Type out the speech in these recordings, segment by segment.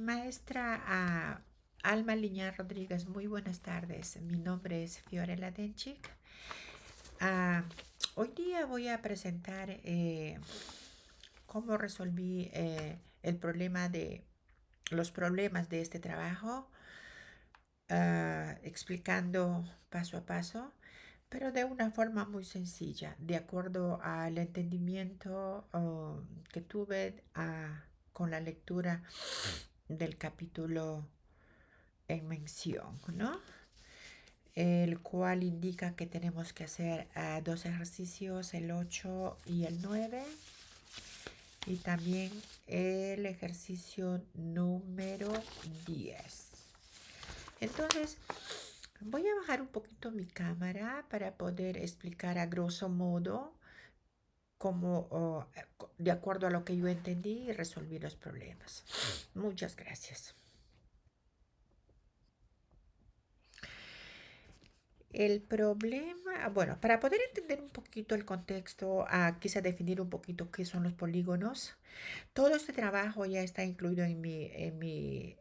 Maestra Alma Liñán Rodríguez, muy buenas tardes. Mi nombre es Fiorella Denchik. Ah, Hoy día voy a presentar cómo resolví los problemas de este trabajo, explicando paso a paso, pero de una forma muy sencilla, de acuerdo al entendimiento que tuve con la lectura del capítulo en mención, ¿no? El cual indica que tenemos que hacer dos ejercicios, el 8 y el 9, y también el ejercicio número 10. Entonces, voy a bajar un poquito mi cámara para poder explicar a grosso modo cómo, de acuerdo a lo que yo entendí, y resolví los problemas. Muchas gracias. El problema, bueno, para poder entender un poquito el contexto, quise definir un poquito qué son los polígonos. Todo este trabajo ya está incluido en mi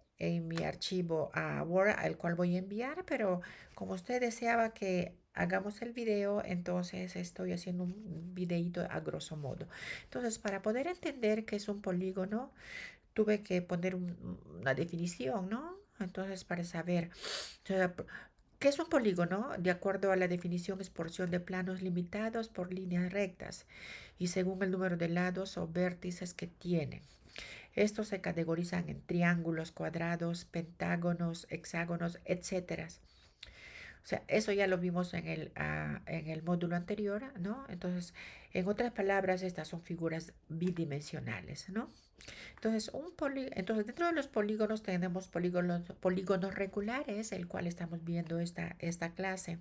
archivo Word, al cual voy a enviar, pero como usted deseaba que hagamos el video, entonces estoy haciendo un videíto a grosso modo. Entonces, para poder entender qué es un polígono, tuve que poner una definición, ¿no? Entonces, para saber, o sea, ¿qué es un polígono? De acuerdo a la definición, es porción de planos limitados por líneas rectas y según el número de lados o vértices que tienen. Estos se categorizan en triángulos, cuadrados, pentágonos, hexágonos, etcétera. O sea, eso ya lo vimos en el módulo anterior, ¿no? Entonces, en otras palabras, estas son figuras bidimensionales, ¿no? Entonces, dentro de los polígonos tenemos polígonos regulares, el cual estamos viendo esta clase,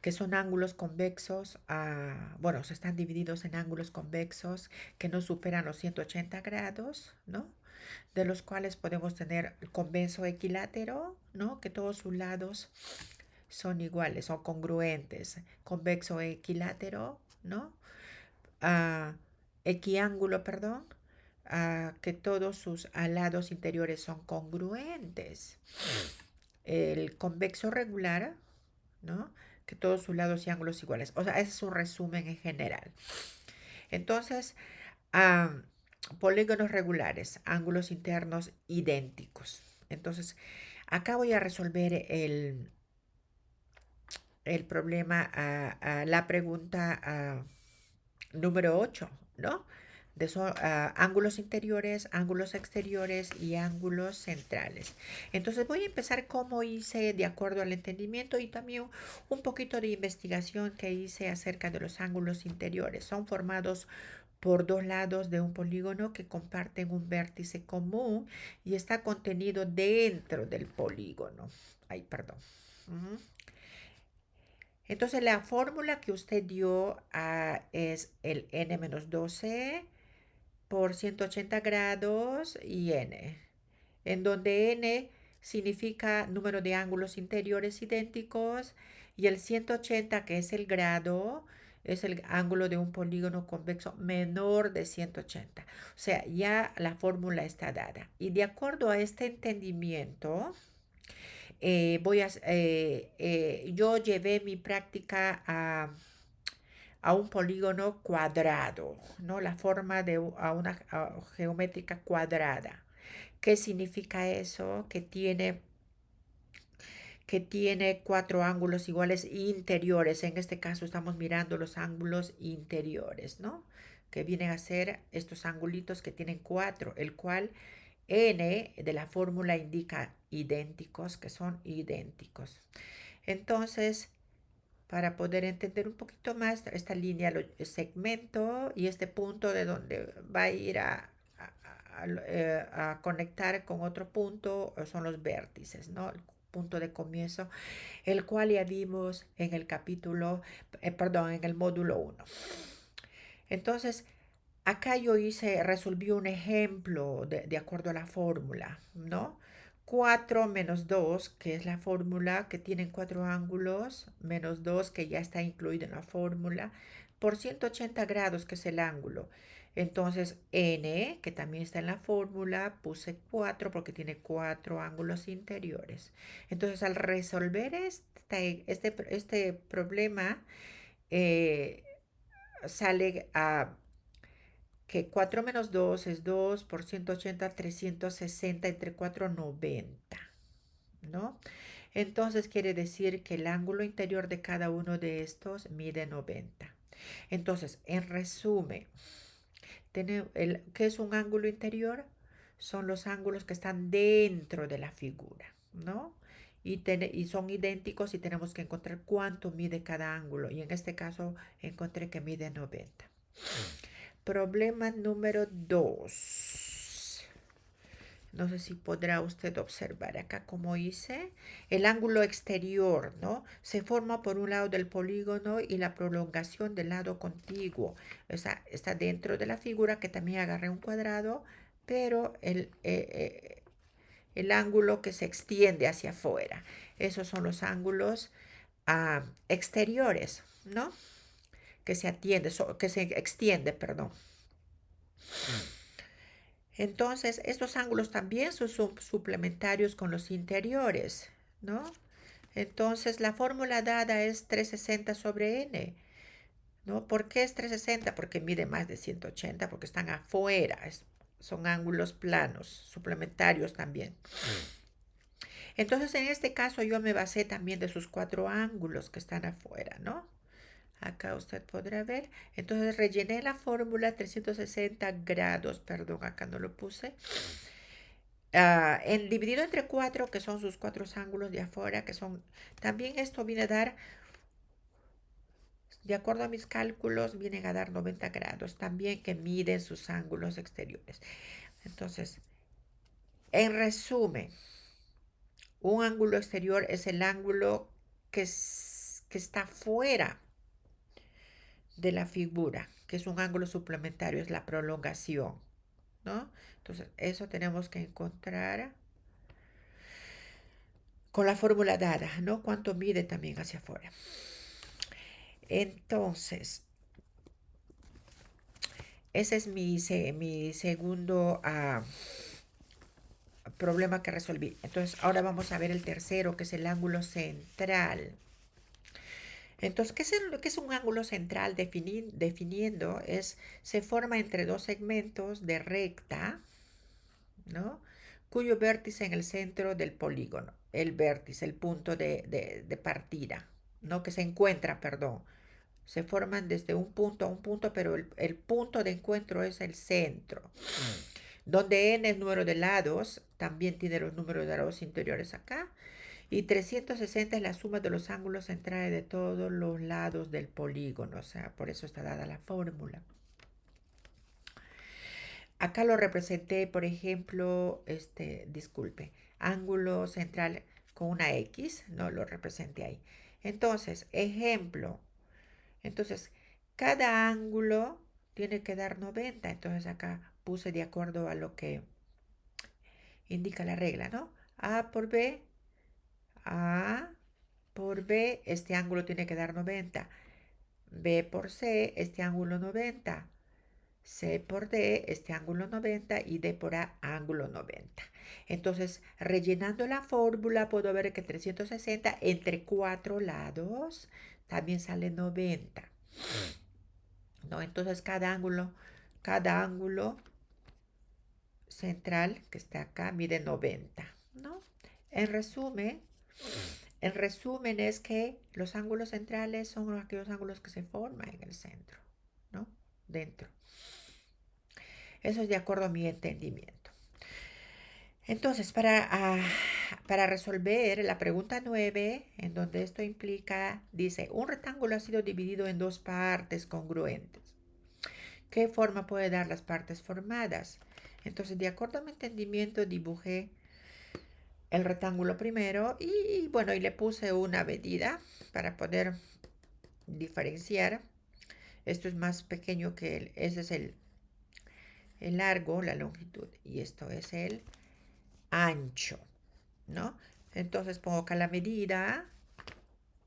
que son ángulos convexos, bueno, se están divididos en ángulos convexos que no superan los 180 grados, ¿no? De los cuales podemos tener el convexo equilátero, ¿no? Que todos sus lados son iguales, son congruentes. Convexo equilátero, ¿no? Ah, Equiángulo, perdón, que todos sus lados interiores son congruentes. El convexo regular, ¿no? Que todos sus lados y ángulos iguales. O sea, ese es un resumen en general. Entonces, ah, polígonos regulares, ángulos internos idénticos. Entonces, acá voy a resolver el problema, la pregunta número 8, ¿no? De son ángulos interiores, ángulos exteriores y ángulos centrales. Entonces voy a empezar como hice de acuerdo al entendimiento y también un poquito de investigación que hice acerca de los ángulos interiores. Son formados por dos lados de un polígono que comparten un vértice común y está contenido dentro del polígono. Ay, perdón. Ujú. Entonces la fórmula que usted dio es el n-12 por 180 grados y n, en donde n significa número de ángulos interiores idénticos y el 180, que es el grado, es el ángulo de un polígono convexo menor de 180. O sea, ya la fórmula está dada. Y de acuerdo a este entendimiento, yo llevé mi práctica a un polígono cuadrado, ¿no? La forma a una geométrica cuadrada. ¿Qué significa eso? Que tiene cuatro ángulos iguales interiores. En este caso estamos mirando los ángulos interiores, ¿no? Que vienen a ser estos angulitos que tienen cuatro, el cual n de la fórmula indica idénticos, que son idénticos. Entonces, para poder entender un poquito más esta línea, el segmento y este punto de donde va a ir a conectar con otro punto, son los vértices, ¿no? El punto de comienzo, el cual ya vimos en el capítulo, perdón, en el módulo 1. Entonces, acá yo resolví un ejemplo de acuerdo a la fórmula, ¿no? 4 menos 2, que es la fórmula, que tienen cuatro ángulos, menos 2, que ya está incluido en la fórmula, por 180 grados, que es el ángulo. Entonces, n, que también está en la fórmula, puse 4 porque tiene 4 ángulos interiores. Entonces, al resolver este problema, eh, sale a que 4 menos 2 es 2 por 180, 360 entre 4, 90, ¿no? Entonces quiere decir que el ángulo interior de cada uno de estos mide 90. Entonces, en resumen, ¿qué es un ángulo interior? Son los ángulos que están dentro de la figura, ¿no? Y son idénticos y tenemos que encontrar cuánto mide cada ángulo. Y en este caso encontré que mide 90. Problema número 2. No sé si podrá usted observar acá como hice. El ángulo exterior, ¿no? Se forma por un lado del polígono y la prolongación del lado contiguo. O sea, está dentro de la figura que también agarré un cuadrado, pero el ángulo que se extiende hacia afuera. Esos son los ángulos exteriores, ¿no? Que se extiende, perdón. Entonces, estos ángulos también son suplementarios con los interiores, ¿no? Entonces, la fórmula dada es 360 sobre n, ¿no? ¿Por qué es 360? Porque mide más de 180, porque están afuera, son ángulos planos, suplementarios también. Entonces, en este caso, yo me basé también de sus 4 ángulos que están afuera, ¿no? Acá usted podrá ver. Entonces, rellené la fórmula 360 grados, perdón, acá no lo puse. Dividido entre 4, que son sus 4 ángulos de afuera, que son, también esto viene a dar, de acuerdo a mis cálculos, vienen a dar 90 grados, también que miden sus ángulos exteriores. Entonces, en resumen, un ángulo exterior es el ángulo que está fuera de la figura, que es un ángulo suplementario, es la prolongación, ¿no? Entonces, eso tenemos que encontrar con la fórmula dada, ¿no? Cuánto mide también hacia afuera. Entonces, ese es mi segundo problema que resolví. Entonces, ahora vamos a ver el tercero, que es el ángulo central. Entonces, ¿qué es un ángulo central? Definiendo, se forma entre dos segmentos de recta, ¿no? Cuyo vértice en el centro del polígono. El vértice, el punto de partida, ¿no? Que se encuentra, perdón. Se forman desde un punto a un punto, pero el punto de encuentro es el centro. Donde n es número de lados, también tiene los números de lados interiores acá. Y 360 es la suma de los ángulos centrales de todos los lados del polígono. O sea, por eso está dada la fórmula. Acá lo representé, por ejemplo, disculpe, ángulo central con una X, no lo representé ahí. Entonces, ejemplo, entonces, cada ángulo tiene que dar 90. Entonces acá puse de acuerdo a lo que indica la regla, ¿no? A por B, A por B, este ángulo tiene que dar 90. B por C, este ángulo 90. C por D, este ángulo 90 y D por A, ángulo 90. Entonces, rellenando la fórmula, puedo ver que 360 entre 4 lados también sale 90. ¿No? Entonces cada ángulo central que está acá mide 90, ¿no? En resumen, en resumen es que los ángulos centrales son aquellos ángulos que se forman en el centro, ¿no? Dentro. Eso es de acuerdo a mi entendimiento. Entonces, para resolver la pregunta 9, en donde esto implica, dice, un rectángulo ha sido dividido en dos partes congruentes. ¿Qué forma puede dar las partes formadas? Entonces, de acuerdo a mi entendimiento, dibujé el rectángulo primero y bueno, y le puse una medida para poder diferenciar. Esto es más pequeño que ese es el largo, la longitud, y esto es el ancho, ¿no? Entonces pongo acá la medida.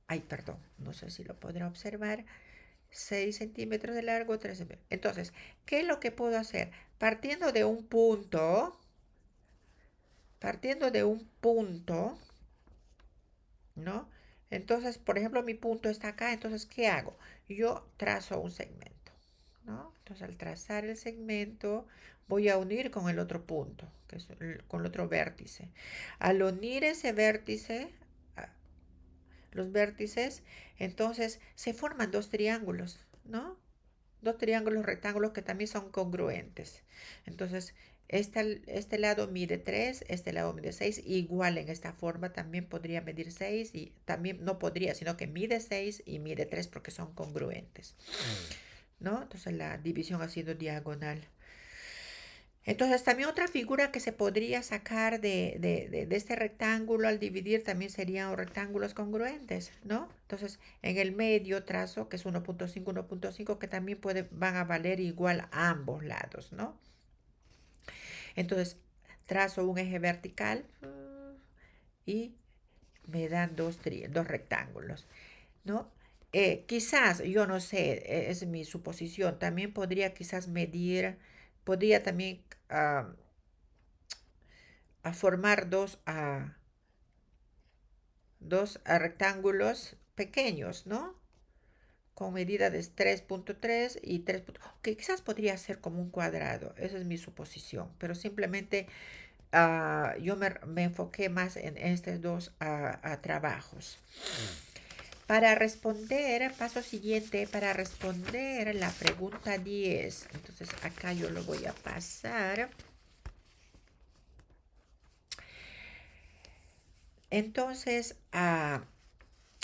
Ay, perdón, no sé si lo podrá observar. 6 centímetros de largo, 3 centímetros. Entonces, ¿qué es lo que puedo hacer? Partiendo de un punto, ¿no? Entonces, por ejemplo, mi punto está acá, entonces, ¿qué hago? Yo trazo un segmento, ¿no? Entonces, al trazar el segmento, voy a unir con el otro punto, que es con el otro vértice. Al unir ese vértice, a- los vértices, entonces se forman dos triángulos, ¿no? Dos triángulos rectángulos que también son congruentes. Entonces, este lado mide 3, este lado mide 6. Igual en esta forma también podría medir 6 y también no podría, sino que mide 6 y mide 3 porque son congruentes, ¿no? Entonces la división ha sido diagonal. Entonces también otra figura que se podría sacar de este rectángulo al dividir también serían rectángulos congruentes, ¿no? Entonces en el medio trazo, que es 1.5, 1.5, que también van a valer igual a ambos lados, ¿no? Entonces trazo un eje vertical y me dan dos rectángulos, ¿no? Quizás, yo no sé, es mi suposición, también podría quizás medir, podría también a formar dos rectángulos pequeños, ¿no? Con medida de 3.3 y 3. Que quizás podría ser como un cuadrado, esa es mi suposición, pero simplemente yo me enfoqué más en estos dos trabajos. Para responder, paso siguiente, para responder la pregunta 10, entonces acá yo lo voy a pasar. Entonces,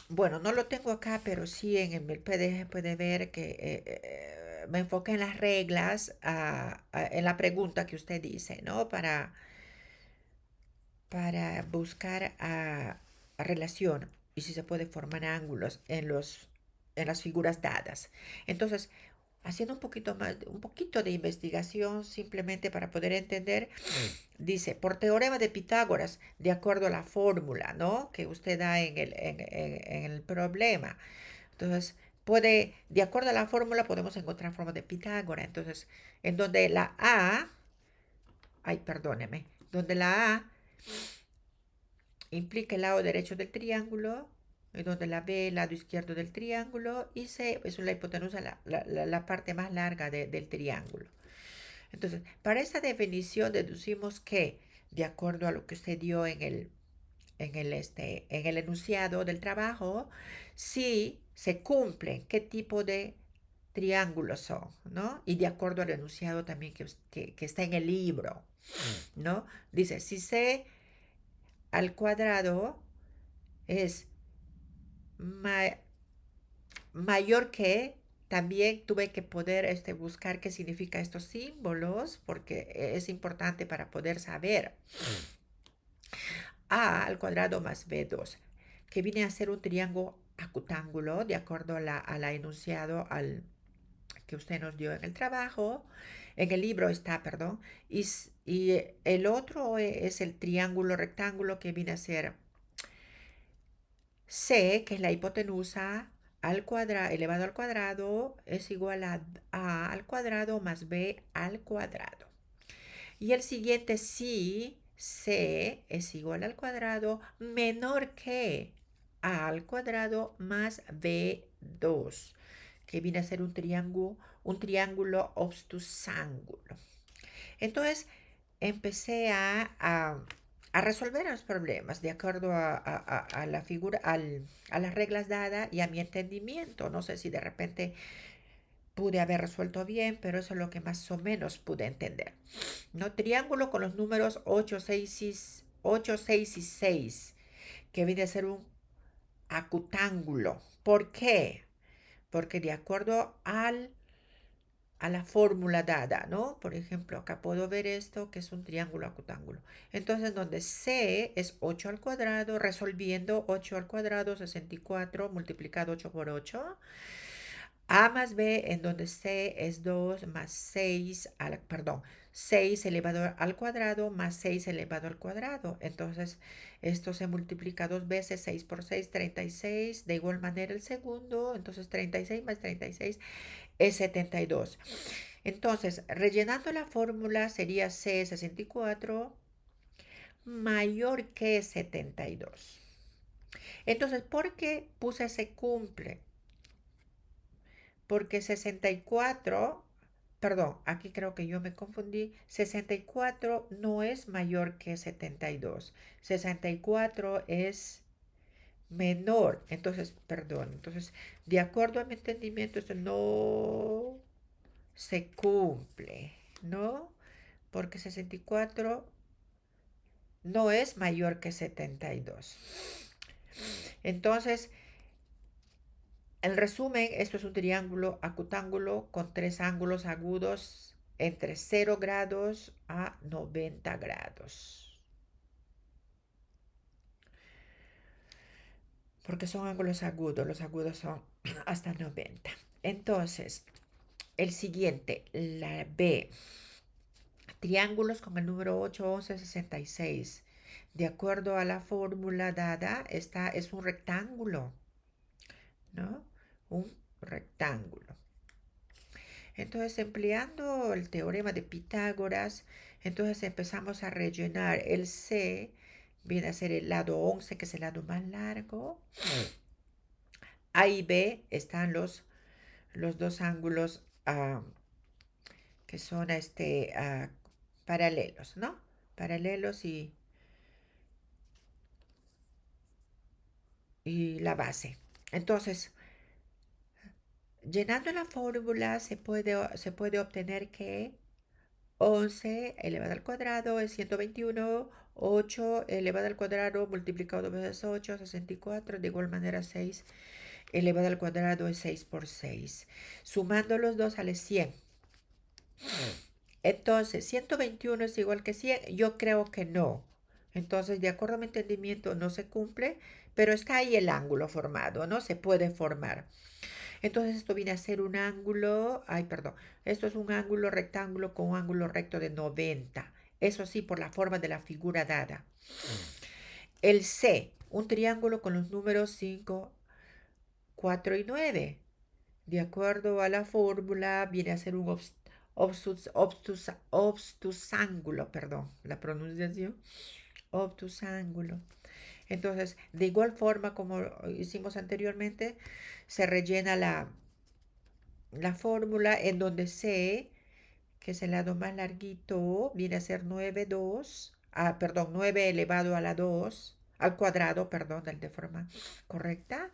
bueno, no lo tengo acá, pero sí en el PDF puede ver que me enfoqué en las reglas, en la pregunta que usted dice, ¿no? Para buscar relación y si se puede formar ángulos en las figuras dadas. Entonces, haciendo un poquito de investigación simplemente para poder entender, dice, por teorema de Pitágoras, de acuerdo a la fórmula, ¿no? Que usted da en el problema. Entonces, de acuerdo a la fórmula, podemos encontrar formas de Pitágoras. Entonces, en donde la A, ay, perdóneme, donde la A implica el lado derecho del triángulo, en donde la B, el lado izquierdo del triángulo, y C es la hipotenusa, la parte más larga del triángulo. Entonces, para esta definición deducimos que, de acuerdo a lo que usted dio en el enunciado del trabajo, si se cumplen qué tipo de triángulos son, ¿no? Y de acuerdo al enunciado también que está en el libro, ¿no? Dice, si C al cuadrado es ma- mayor que, también tuve que poder buscar qué significa estos símbolos, porque es importante para poder saber. A al cuadrado más B2, que viene a ser un triángulo acutángulo, de acuerdo a la enunciado que usted nos dio en el trabajo, en el libro está, perdón, y el otro es el triángulo rectángulo que viene a ser C, que es la hipotenusa, al cuadrado, elevado al cuadrado, es igual a al cuadrado más b al cuadrado. Y el siguiente sí, C es igual al cuadrado menor que a al cuadrado más b2, que viene a ser un triángulo obtusángulo. Entonces empecé a resolver los problemas de acuerdo a la figura, a las reglas dadas y a mi entendimiento. No sé si de repente pude haber resuelto bien, pero eso es lo que más o menos pude entender. ¿No? Triángulo con los números 8, 6 y 6, que viene a ser un acutángulo. ¿Por qué? Porque de acuerdo a la fórmula dada, ¿no? Por ejemplo, acá puedo ver esto que es un triángulo acutángulo. Entonces, donde C es 8 al cuadrado, resolviendo 8 al cuadrado, 64, multiplicado 8 por 8. A más B, en donde C es 2 más 6, perdón, 6 elevado al cuadrado más 6 elevado al cuadrado. Entonces, esto se multiplica dos veces, 6 por 6, 36. De igual manera el segundo, entonces 36 más 36 es 72. Entonces, rellenando la fórmula sería C 64 mayor que 72. Entonces, ¿por qué puse se cumple? Porque 64, perdón, aquí creo que yo me confundí, 64 no es mayor que 72, 64 es menor, entonces, perdón, entonces, de acuerdo a mi entendimiento, esto no se cumple, ¿no? Porque 64 no es mayor que 72. Entonces, en resumen, esto es un triángulo acutángulo con tres ángulos agudos entre 0 grados a 90 grados. Porque son ángulos agudos, los agudos son hasta 90. Entonces, el siguiente, la B. Triángulos con el número 8, 11, 66. De acuerdo a la fórmula dada, esta es un rectángulo, ¿no? Un rectángulo. Entonces, empleando el teorema de Pitágoras, entonces empezamos a rellenar el C, viene a ser el lado 11, que es el lado más largo. A y B están los dos ángulos que son paralelos, ¿no? Paralelos y la base. Entonces, llenando la fórmula se puede obtener que 11 elevado al cuadrado es 121, 8 elevado al cuadrado multiplicado 2 veces 8, 64, de igual manera 6 elevado al cuadrado es 6 por 6. Sumando los dos sale 100. Entonces, 121 es igual que 100, yo creo que no. Entonces, de acuerdo a mi entendimiento, no se cumple, pero está ahí el ángulo formado, ¿no? Se puede formar. Entonces esto viene a ser un ángulo, ay, perdón, esto es un ángulo rectángulo con un ángulo recto de 90. Eso sí, por la forma de la figura dada. El C, un triángulo con los números 5, 4 y 9. De acuerdo a la fórmula, viene a ser un obtusángulo, perdón, la pronunciación, obtusángulo. Entonces, de igual forma como hicimos anteriormente, se rellena la fórmula en donde C, que es el lado más larguito, viene a ser 9 2, perdón, 9 elevado a la 2, al cuadrado, perdón, de forma correcta.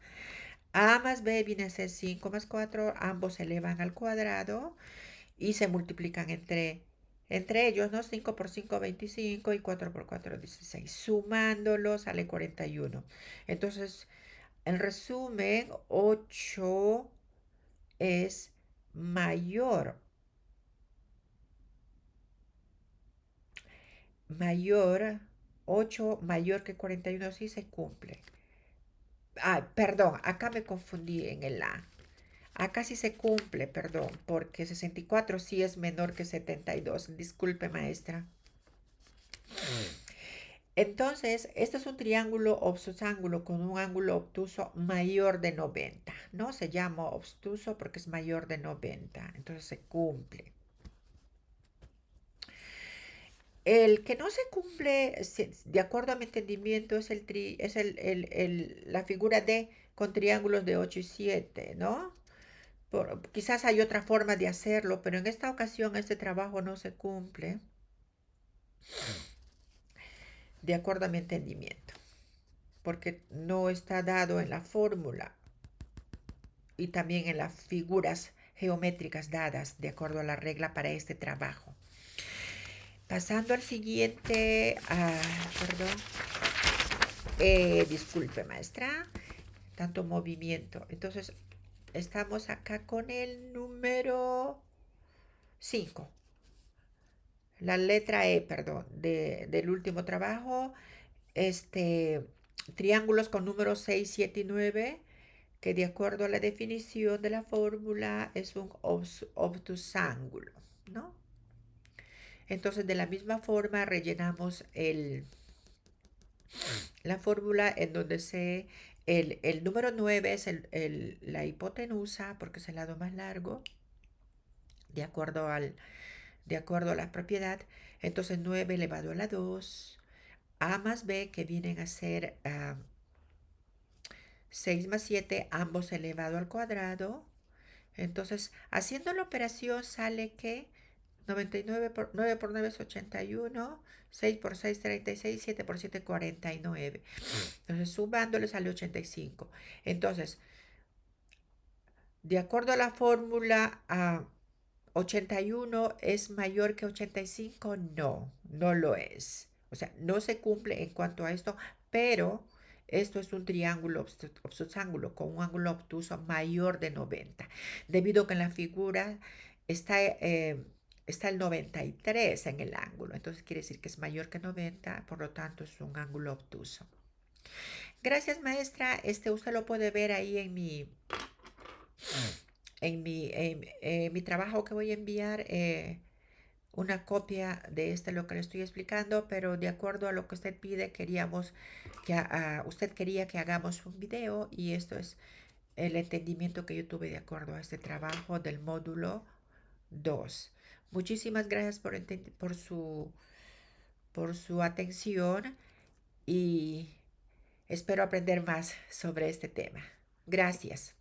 A más B viene a ser 5 más 4, ambos se elevan al cuadrado y se multiplican entre ellos, ¿no? 5 por 5, 25 y 4 por 4, 16. Sumándolo sale 41. Entonces, en resumen, 8 es mayor, mayor, 8 mayor que 41 sí se cumple. Perdón, acá me confundí en el A. Acá sí se cumple, perdón, porque 64 sí es menor que 72. Disculpe, maestra. Entonces, este es un triángulo obtusángulo con un ángulo obtuso mayor de 90, ¿no? Se llama obtuso porque es mayor de 90, entonces se cumple. El que no se cumple, de acuerdo a mi entendimiento, es la figura D con triángulos de 8 y 7, ¿no? Quizás hay otra forma de hacerlo, pero en esta ocasión este trabajo no se cumple de acuerdo a mi entendimiento, porque no está dado en la fórmula y también en las figuras geométricas dadas de acuerdo a la regla para este trabajo. Pasando al siguiente, perdón, disculpe maestra, tanto movimiento. Entonces, estamos acá con el número 5. La letra E, perdón, del último trabajo. Triángulos con números 6, 7 y 9, que de acuerdo a la definición de la fórmula es un obtusángulo, ¿no? Entonces, de la misma forma, rellenamos la fórmula en donde el número 9 es la hipotenusa, porque es el lado más largo, de acuerdo de acuerdo a la propiedad. Entonces, 9 elevado a la 2, a más b, que vienen a ser 6 más 7, ambos elevado al cuadrado. Entonces, haciendo la operación sale que 99 por 9 por 9 es 81, 6 por 6 36, 7 por 7 49. Entonces, sumando le sale 85. Entonces, de acuerdo a la fórmula, 81 es mayor que 85. No, no lo es. O sea, no se cumple en cuanto a esto, pero esto es un triángulo obtusángulo con un ángulo obtuso mayor de 90, debido a que en la figura está, está el 93 en el ángulo. Entonces quiere decir que es mayor que 90, por lo tanto es un ángulo obtuso. Gracias, maestra. Usted lo puede ver ahí en mi trabajo que voy a enviar. Una copia de lo que le estoy explicando, pero de acuerdo a lo que usted pide, queríamos usted quería que hagamos un video, y esto es el entendimiento que yo tuve de acuerdo a este trabajo del módulo 2. Muchísimas gracias por su atención, y espero aprender más sobre este tema. Gracias.